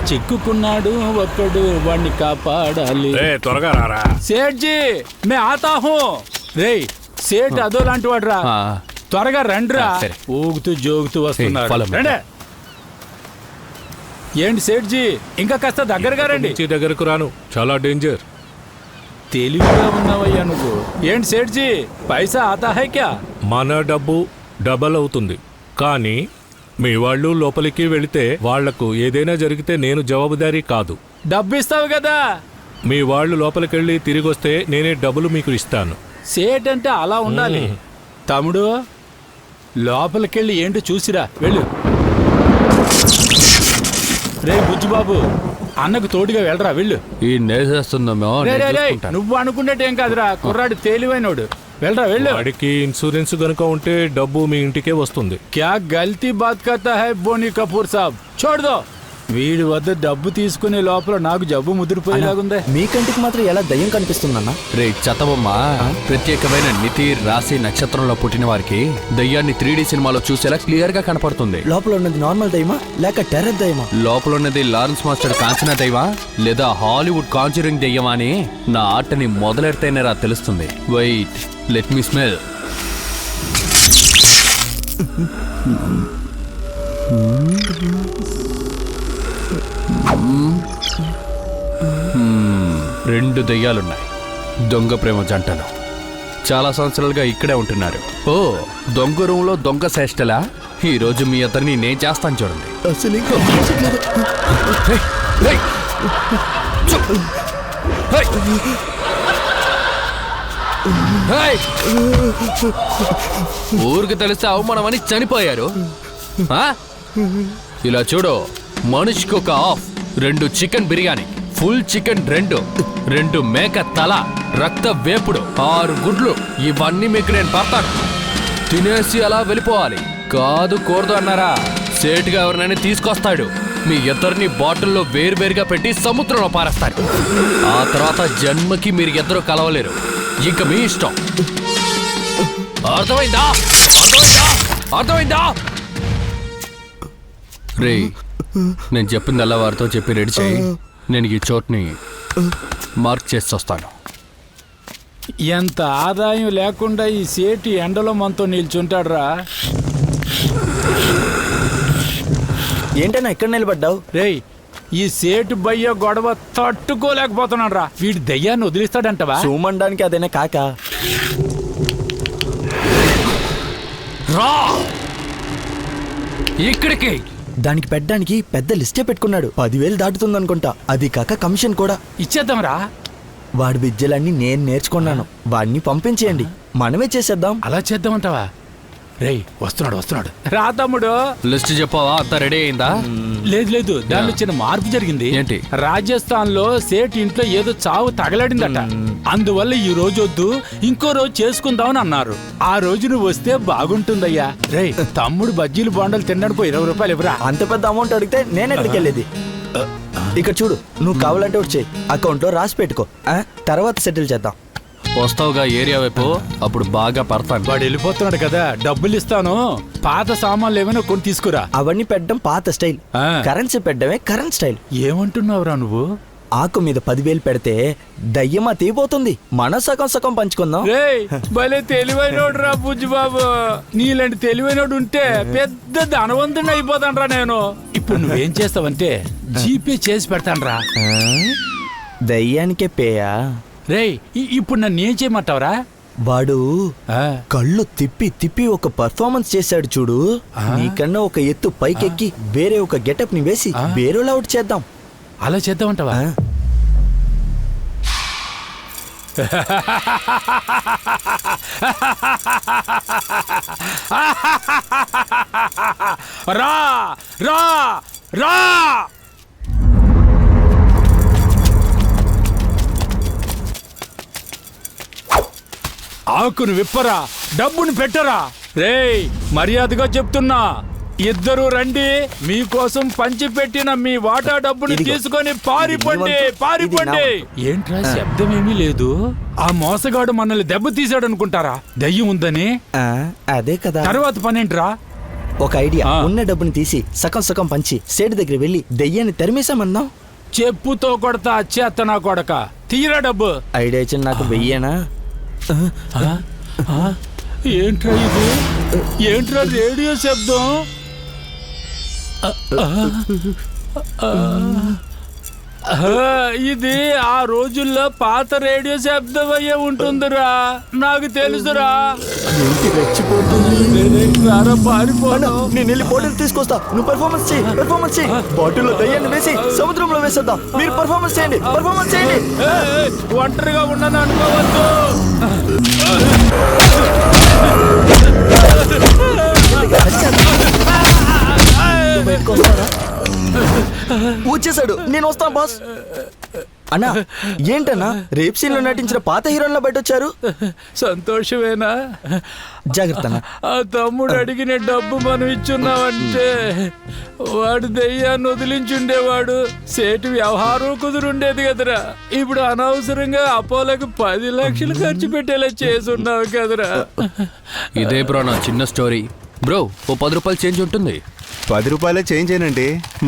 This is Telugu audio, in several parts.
చిక్కుకున్నాడు ఒక్కడు, వాణ్ణి కాపాడాలి. త్వరగా రారా. సేట్జీ మే ఆతా హూ. రేయ్ సేట్ అదో లాంటి వాడు రా, త్వరగా రండిరా. ఊగుతూ జోగుతూ వస్తున్నారు. రండి. ఏంటి సేట్జీ ఇంకా కాస్త దగ్గరగా రండి. దగ్గరకు రాను, చాలా డేంజర్. తెలివిగా ఉన్నావయ్యా నువ్వు. ఏంటి సేట్జీ పైసా ఆతా హై క్యా? మన డబ్బు డబల్ అవుతుంది, కానీ మీ వాళ్ళు లోపలికి వెళితే వాళ్లకు ఏదైనా జరిగితే నేను జవాబుదారీ కాదు. డబ్బు ఇస్తావు కదా. మీ వాళ్ళు లోపలికెళ్ళి తిరిగి వస్తే నేనే డబ్బులు మీకు ఇస్తాను. సేట్ అంటే అలా ఉండాలి. తమ్ముడు లోపలికెళ్ళి ఏంటో చూసిరా, వెళ్ళు. రే బుజ్జుబాబు, అన్నకు తోడుగా వెళ్ళరా, వెళ్ళు. ఈ నేసేస్తుందో నువ్వు అనుకున్నట్టేం కాదురా, కుర్రాడు తేలివైనోడు. వెళ్ళరా, వెళ్ళు. వాడికి ఇన్సూరెన్స్ గనుక ఉంటే డబ్బు మీ ఇంటికే వస్తుంది. క్యా గల్తీ బాత్ కర్తా హై బోనీ కపూర్ సాబ్, छोड़ दो. వీడి వద్ద డబ్బు తీసుకునే లోపల నాకు జబ్బు ముదిరిపోయేలాగుందే. మీ కంటికి మాత్రం ఎలా దయ్యం కనిపిస్తుందన్న? రే చతవమ్మ, ప్రత్యేకమైన నితి రాశి నక్షత్రంలో పుట్టిన వారికి దయ్యాన్ని 3D సినిమాలో చూసేలా క్లియర్ గా కనపడుతుంది. లోపల ఉన్నది నార్మల్ దయ్యమా లేక టెర్రర్ దయ్యమా? లోపల ఉన్నది లారెన్స్ మాస్టర్ కాంచనా దయ్యమా లేదా హాలీవుడ్ కాంజరింగ్ దయ్యమా అని నా ఆటని మొదలెడితేనే రా తెలుస్తుంది. Wait, let me smell. రెండు దయ్యాలున్నాయి, దొంగ ప్రేమ జంటలు. చాలా సంవత్సరాలుగా ఇక్కడే ఉంటున్నారు. ఓ, దొంగ రూంలో దొంగ శ్రేష్టలా? ఈ రోజు మీ అతన్ని నేను చేస్తాను చూడండి. ఊరికి తెలిస్తే అవమానమని చనిపోయారు. ఇలా చూడు, మనిషికి ఒక half, 2 chicken biryani, full chicken 2 మేక తల, రక్త వేపుడు, 6 గుడ్లు, ఇవన్నీ మీకు నేను పడతాను. తినేసి అలా వెళ్ళిపోవాలి. కాదు కూడదు అన్నారా, సేటుగా ఎవరినైనా తీసుకొస్తాడు. మీ ఇద్దరిని బాటిల్లో వేరువేరుగా పెట్టి సముద్రంలో పారేస్తాడు. ఆ తర్వాత జన్మకి మీరు ఇద్దరు కలవలేరు. ఇంక మీ ఇష్టం. అర్థమైందా? అర్థమైందా? రే, నేను చెప్పింది అలా వారితో చెప్పి రెడీ చేయి. నేను ఈ చోట్ని మార్క్ చేసి వస్తాను. ఎంత ఆదాయం లేకుండా ఈ సేటి ఎండలో మనతో నిల్చుంటాడ్రా. ఏంటన్నా ఇక్కడ నిలబడ్డావు? రేయ్, ఈ సేటు బయ్య గొడవ తట్టుకోలేకపోతున్నాడు రా. వీడి దయ్యాన్ని వదిలిస్తాడంటవా? చూమనడానికి అదేనా కాక? రా ఇక్కడికి. దానికి పెట్టడానికి పెద్ద లిస్టే పెట్టుకున్నాడు. 10,000 దాటుతుందనుకుంటా. అది కాక కమిషన్ కూడా ఇచ్చేద్దాం రా. వాడి విద్యలన్నీ నేను నేర్చుకున్నాను. వాడిని పంపించేయండి, మనమే చేసేద్దాం. అలా చేద్దామంటావా? రేయ్ వస్తున్నాడు. రా తమ్ముడు. లిస్ట్ చెప్పావా? అంతా రెడీ అయిందా? లేదు, దానిలో చిన్న మార్పు జరిగింది. ఏంటి? రాజస్థాన్ లో సేట్ ఇంట్లో ఏదో చావు తగలడిందట. అందువల్ల ఈ రోజు వద్దు, ఇంకో రోజు చేసుకుందామని అన్నారు. ఆ రోజు నువ్వు వస్తే బాగుంటుందయ్యా. రేయ్, తమ్ముడు బజ్జీలు బొండలు తినడానికి 20 రూపాయలు ఇవ్వరా. అంత పెద్ద అమౌంట్ అడిగితే నేను ఎక్కడికి వెళ్ళేది? ఇక్కడ చూడు, నువ్వు కావాలంటే ఒకటి చెయ్యి, అకౌంట్ లో రాసి పెట్టుకో, తర్వాత సెటిల్ చేద్దాం. వస్తావుగా ఏరియా వైపు, అప్పుడు బాగా పడతాను. వాడు వెళ్ళిపోతున్నాడు కదా, డబ్బులు ఇస్తాను. పాత సామాన్లు ఏమైనా కొని తీసుకురా. అవన్నీ పెట్టడం పాత స్టైల్, కరెన్సీ పెట్టడమే కరెంట్ స్టైల్. ఏమంటున్నావురా నువ్వు? ఆకు మీద 10,000 పెడితే దయ్యమా తీపోతుంది. మన సగం పంచుకుందాం. భలే తెలివైనోడు రా బుజ్జిబాబు. నీలాంటి తెలివైనోడు ఉంటే పెద్ద ధనవంతుని అయిపోతాను నేను. ఇప్పుడు నువ్వేం చేస్తావంటే జీపే చేసి పెడతాను. దయ్యానికే పేయా? రేయ్, ఇప్పుడు నన్ను ఏం చేయమంటావురా? వాడు కళ్ళు తిప్పి ఒక పర్ఫార్మెన్స్ చేశాడు చూడు. నీకన్నా ఒక ఎత్తు పైకెక్కి వేరే ఒక గెటప్ ని వేసి వేరేలా అవుట్ చేద్దాం. అలా చేద్దామంటావా? రా రా రా. ఆకును విప్పరా, డబ్బును పెట్టరా. రేయ్, మర్యాదగా చెప్తున్నా, ఇద్దరు రండి. మీకోసం పంచిపెట్టిన మీ వాటా డబ్బును తీసుకొని పారిపోండి. ఏంట్రా శబ్దం ఏమీ లేదు? ఆ మోసగాడు మనల్ని దెబ్బ తీసాడు అనుకుంటారా? దయ్యం ఉందని. అదే కదా. తర్వాత పనేంట్రా? ఒక ఐడియా. ఆ. ఉన్న డబ్బుని తీసి సగం సగం పంచి సేటు దగ్గర వెళ్ళి దెయ్యాన్ని తరిమేశామందాం. చెప్పుతో కొడతా చేత్తనా కొడక. తీరా డబ్బు. ఐడియా ఇచ్చిన నాకు వెయ్యేనా? ఏంట్రా ఇది? ఏంట్రా రేడియో శబ్దం? ఇది ఆ రోజుల్లో పాత రేడియో శబ్దం అయ్యే ఉంటుందిరా. నాకు తెలుసురా. పారిపోను. నేను వెళ్ళి బాటిల్ తీసుకొస్తా, నువ్వు పెర్ఫార్మెన్స్ చేయి. పెర్ఫార్మెన్స్ చేయి. బాటిల్లో దయ్యాన్ని వేసి సముద్రంలో వేసేద్దాం. మీరు పెర్ఫార్మెన్స్ చేయండి. పెర్ఫార్మెన్స్ చేయండి. ఒంటరిగా ఉండను అనుకోవద్దు. బయటకు వస్తారా? వచ్చేసాడు. నేను వస్తాను బాస్. అన్నా ఏంటన్నా రేప్ సీన్ లో నటించిన పాత హీరోల్లో బయట వచ్చారు? సంతోషమేనా? జాగ్రత్త అన్న. ఆ తమ్ముడు అడిగిన డబ్బు మనం ఇచ్చున్నావంటే వాడు దెయ్యాన్ని వదిలించుండేవాడు. సేటు వ్యవహారం కుదురుండేది కదరా. ఇప్పుడు అనవసరంగా అపోలోకి 10 లక్షలు ఖర్చు పెట్టేలా చేసున్నావు కదరా. ఇదే బ్రో నా చిన్న స్టోరీ. బ్రో ఓ 10 రూపాయలు చేంజ్ ఉంటుంది. 10 రూపాయలే చేంజ్ చేయనండి.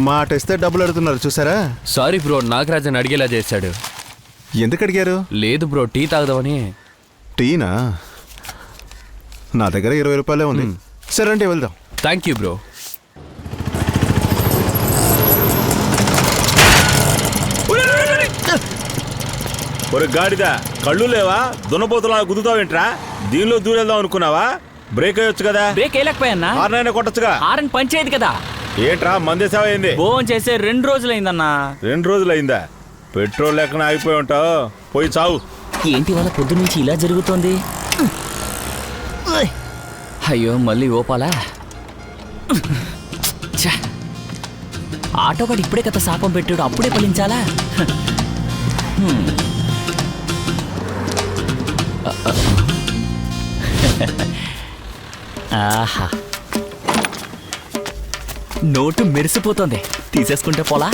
మాట ఇస్తే డబ్బులు అడుగుతున్నారు చూసారా. సారీ బ్రో, నాగరాజన్ అడిగేలా చేశాడు. ఎందుకు అడిగారు? లేదు బ్రో, టీ తాగదామని. టీనా? నా దగ్గర 20 రూపాయలే ఉంది. సరే అంటే వెళ్దాం. Thank you bro. ఒరే గాడిదా, కళ్ళు లేవా? దున్నపోతులా గుద్దుతావేంట్రా? దీనిలో దూరేద్దాం అనుకున్నావా? బ్రేక్ అయ్యొచ్చు కదా. బ్రేక్ వేయలేకపోయాన్నా. హార్న్ కొట్టచ్చుగా. హారన్ పంచేది కదా. ఏంట్రా మందేసావా ఏంది? భోజనం చేసే 2 రోజులైందన్నా. 2 రోజులైందా? పెట్రోల్ లెక్కన ఆగిపోయి ఉంటావు. పోయి చావు. ఏంటి వాళ్ళ పొద్దు నుంచి ఇలా జరుగుతోంది? అయ్యో మళ్ళీ ఓపాలా. ఛ! ఆటోగాడు ఇప్పుడే కథ శాపం పెట్టాడు, అప్పుడే ఫలించాలా? ఆహా, నోటు మెరిసిపోతుంది. తీసేసుకుంటే పోలా.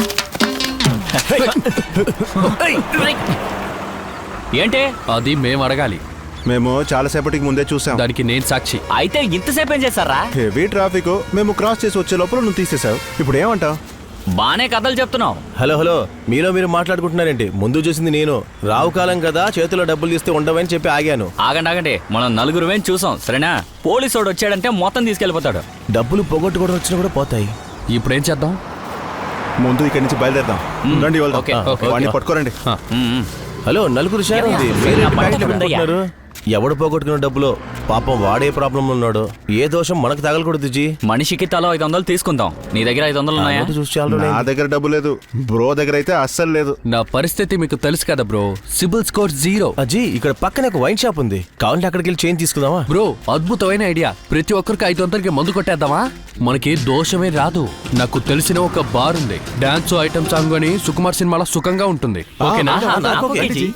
ఏంటి? అది మేము అడగాలి. మేము చాలాసేపటికి ముందే చూసాం. దానికి నేను సాక్షి. అయితే ఇంతసేపు ఏం చేస్తారా? Heavy traffic. మేము క్రాస్ చేసి వచ్చే లోపల నువ్వు తీసేసావు. ఇప్పుడు ఏమంటావు? బానే కథలు చెప్తున్నావు. హలో హలో, మీలో మీరు మాట్లాడుకుంటున్నారేంటి? ముందు చూసింది నేను. రావు కాలం కదా, చేతిలో డబ్బులు తీస్తే ఉండవని చెప్పి ఆగాను. ఆగండి, మనం 4 చూసాం సరేనా? పోలీసోడు వచ్చాడంటే మొత్తం తీసుకెళ్లిపోతాడు. డబ్బులు పోగొట్టుకోవడం వచ్చినా కూడా పోతాయి. ఇప్పుడేం చేద్దాం? ముందు ఇక్కడి నుంచి బయలుదేరదాం. రండి వెళ్దాం. Okay, okay. వాడిని పట్టుకోరండి. హలో, నలుగురు షేర్ ఉంది. ఏమయ్యా? మీరేంటి నా బయట బట్టలు పెట్టుకుంటున్నారు? ఎవడు పోగొట్టుకున్న డబ్బులో పాపం వాడే ప్రాబ్లం ఉన్నాడు. ఏ దోషం మనకు తగలకూడదు జీ. మనిషికి తలో 500 తీసుకుందాం. నీ దగ్గర 500 ఉన్నాయా? నోటు చూసి చాలా రోజులు నా అయింది. దగ్గర డబ్బు లేదు. బ్రో దగ్గర అయితే అస్సలు లేదు. నా పరిస్థితి మీకు తెలుసు కదా బ్రో. సిబిల్ స్కోర్ 0. అజీ, ఇక్కడ పక్కనే ఒక వైన్ షాప్ ఉంది. కావాలంటే అక్కడికి వెళ్ళి చైన్ తీసుకుందామా? బ్రో అద్భుతమైన ఐడియా. ప్రతి ఒక్కరికి 500కి మందు కొట్టేద్దామా? మనకి దోషమే రాదు. నాకు తెలిసిన ఒక బార్ ఉంది. డాన్స్ ఐటమ్ సాంగ్ అని సుకుమార్ సినిమాలో సుఖంగా ఉంటుంది. ఓకేనా? ఆహా, నాకు ఓకే. Okay G.